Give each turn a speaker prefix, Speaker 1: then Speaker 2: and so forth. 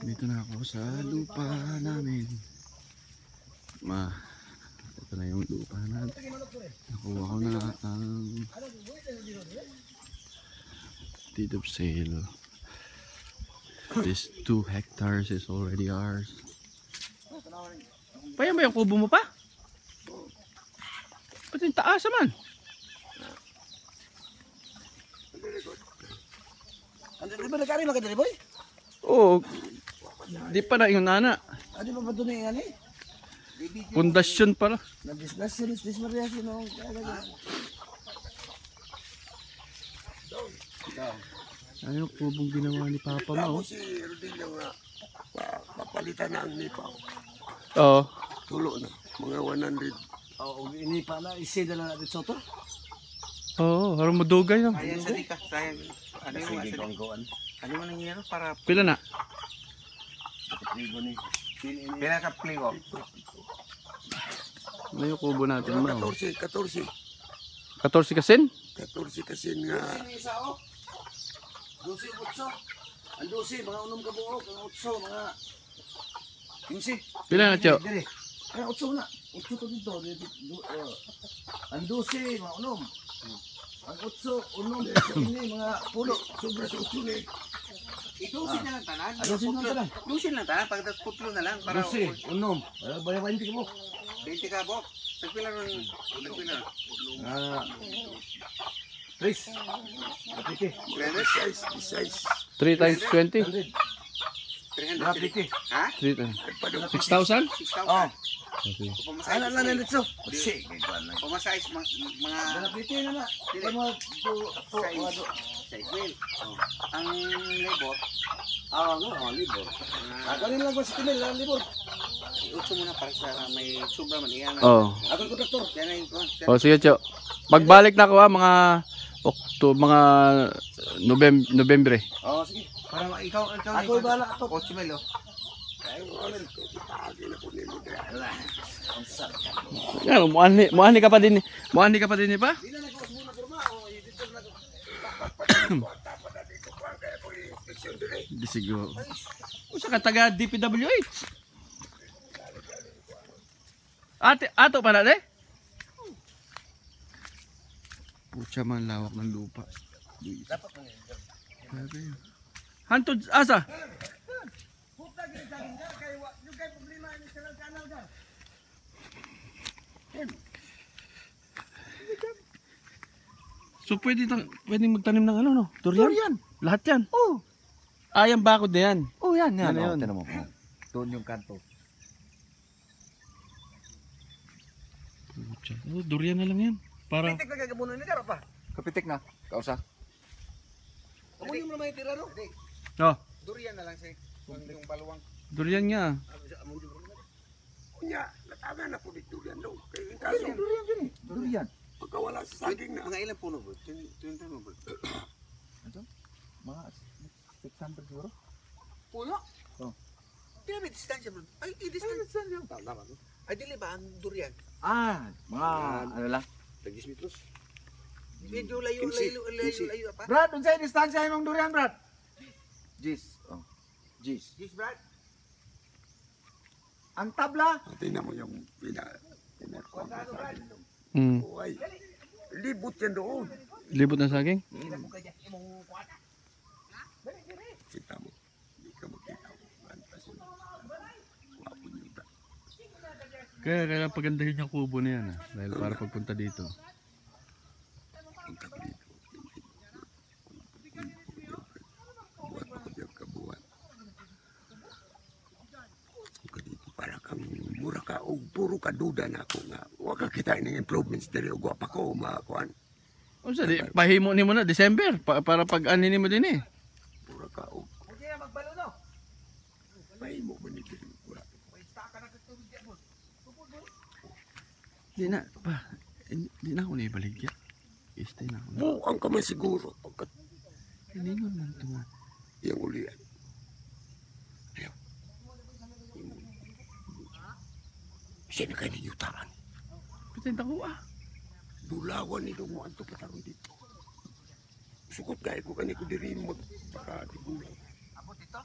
Speaker 1: Dito na ako sa lupa namin. Ito na yung lupa natin. Nakuha ko na ang deed of sale. This 2 hectares is already ours. Payan ba yung kubo mo pa? Pati yung taas naman.
Speaker 2: Di ba nagkari maganda boy?
Speaker 1: Oo. Di pa na yung nana.
Speaker 2: Di ba ba doon na yung
Speaker 1: Pundasyon pala.
Speaker 2: na-discussion is dismariasyon nung
Speaker 1: Ano yung kubong ginawa ni Papa mo?
Speaker 3: Si Rodilio nga, papalitan na ang nipa.
Speaker 1: Oo.
Speaker 3: Tulo na, mga 100.
Speaker 2: Oo, inipa na, isida na natin soto.
Speaker 1: Oo, harang madugay lang.
Speaker 4: Sayang sa dika, sayang. Ano yung mga sa ano man nangyayari para
Speaker 1: Pila na?
Speaker 4: pila ka pligo.
Speaker 1: Ano yung kubo natin mo?
Speaker 3: 14
Speaker 1: 14 kasin?
Speaker 3: kasi nga.
Speaker 2: 12, 8. Ang 12, mga unom ka buok, ang 8, mga 15.
Speaker 1: Pila na, Tiyo?
Speaker 2: Dire. Ay, 8 na. 8 to dito. Ang 12, mga unom. Ang 8, unom. Ini, mga pulo.
Speaker 3: Sobra sa 8 eh.
Speaker 4: Idusin na lang tanan.
Speaker 2: Adusin lang tanan.
Speaker 4: Dusin lang tanan, pagdating putlo na lang para
Speaker 2: 12, unom. Baya 20 ka buok.
Speaker 4: 20 ka bok. Tagpila nun. Tagpila.
Speaker 2: 3.
Speaker 3: Size.
Speaker 1: 3 times 20?
Speaker 2: 100.
Speaker 4: 300. Ha?
Speaker 1: 6,000?
Speaker 4: 6,000.
Speaker 2: Oh.
Speaker 1: Okay.
Speaker 4: Pumasayos.
Speaker 2: Ano na nito?
Speaker 4: Pumasayos mga
Speaker 2: Nalapiti na na. Kaya mo,
Speaker 4: size wheel. Ang labor,
Speaker 2: libor. Kanin lang ba si Timel, libor.
Speaker 4: iutso mo na para sa may sobra man iyan.
Speaker 1: Oo.
Speaker 2: Ako yung kontaktor.
Speaker 4: Yan na yung
Speaker 1: Oh, sige, Tiyo. Pagbalik na ako mga mga Nobyembre.
Speaker 2: Oo, sige.
Speaker 4: para ikaw
Speaker 2: Ako yung bahala ato.
Speaker 4: 8 mil.
Speaker 1: Yan, muani ka pa din. Muani ka pa din pa?
Speaker 2: Hindi na nag-uus muna kurma. O, dito na
Speaker 1: Di siguro. Usa ka taga DPWH. Ato pa na de? Pucha man lawak ng lupa.
Speaker 2: dapat mo yun.
Speaker 1: Hantod asa?
Speaker 2: Puta, ginagagin ka. Yung kay problema ni sa kanal ka.
Speaker 1: So pwedeng magtanim ng ano no? Durian?
Speaker 2: Durian.
Speaker 1: Lahat yan?
Speaker 2: Oh.
Speaker 1: Ayang bakod na yan.
Speaker 2: Oh, yan.
Speaker 1: Ano yun?
Speaker 2: Tinan mo. Doon yung kanto.
Speaker 1: Pucha. Oh, durian na lang yan. Para
Speaker 2: Pitik na gagabunan ni Karo pa.
Speaker 5: Kapitik na, kausa.
Speaker 2: Amo yung naman yung tira no?
Speaker 1: oh,
Speaker 4: Durian na lang siya. Yung baluwang.
Speaker 1: durian nga.
Speaker 2: Amo yung
Speaker 3: Kunya, nataga na po dito yan. No? Kaya yung kaso,
Speaker 2: Durian.
Speaker 3: pagkawala sa saging na.
Speaker 4: Mga ilang puno bro? 20 puno bro?
Speaker 5: Mga 600 siguro.
Speaker 4: Puno?
Speaker 5: Oh.
Speaker 4: Kaya may distansya bro? Ay, distansya. Ay, dili ba ang durian?
Speaker 5: Mga ano lang.
Speaker 3: Tagis metros.
Speaker 4: Medyo layo pa.
Speaker 5: Brad, unsay distansya imong durian, Brad? Gis. Oh. Gis.
Speaker 4: Yes, Brad.
Speaker 5: Ang tabla,
Speaker 3: Tingnan mo yung pinakuha sa saging.
Speaker 1: Mm.
Speaker 3: Ay, libot yan doon.
Speaker 1: Libot ng saging?
Speaker 3: Kita mo. Hindi ka makita. Wapo niyo ba?
Speaker 1: Kaya pagandahin yung kubo na yan. Dahil para pagpunta dito.
Speaker 3: Punta ko dito. Buwan ako diyang kabuwan. Ka dito para kang mura ka o puro ka duda na ako nga. Huwag ka kita ng improvements dali o guwapa ko makakuan.
Speaker 1: O sa di, pahimo ni mo na December. Para pag-aninin mo din eh.
Speaker 3: Mura ka o
Speaker 2: Hindi na magbalo no?
Speaker 3: mahimo mo ni dili.
Speaker 1: Di na, pa. Di na ako naibaligya. Stay na ako na.
Speaker 3: Buang ka man siguro pagkat
Speaker 1: Hiningon man ito nga.
Speaker 3: yung ulian. Ayaw. Siya na kayo yutaan.
Speaker 1: Pitin ako
Speaker 3: Bulawan ni mo anto patarong dito. Sukot gaya ko kaniko diri mo magpaka di bulang.
Speaker 4: Abot ito?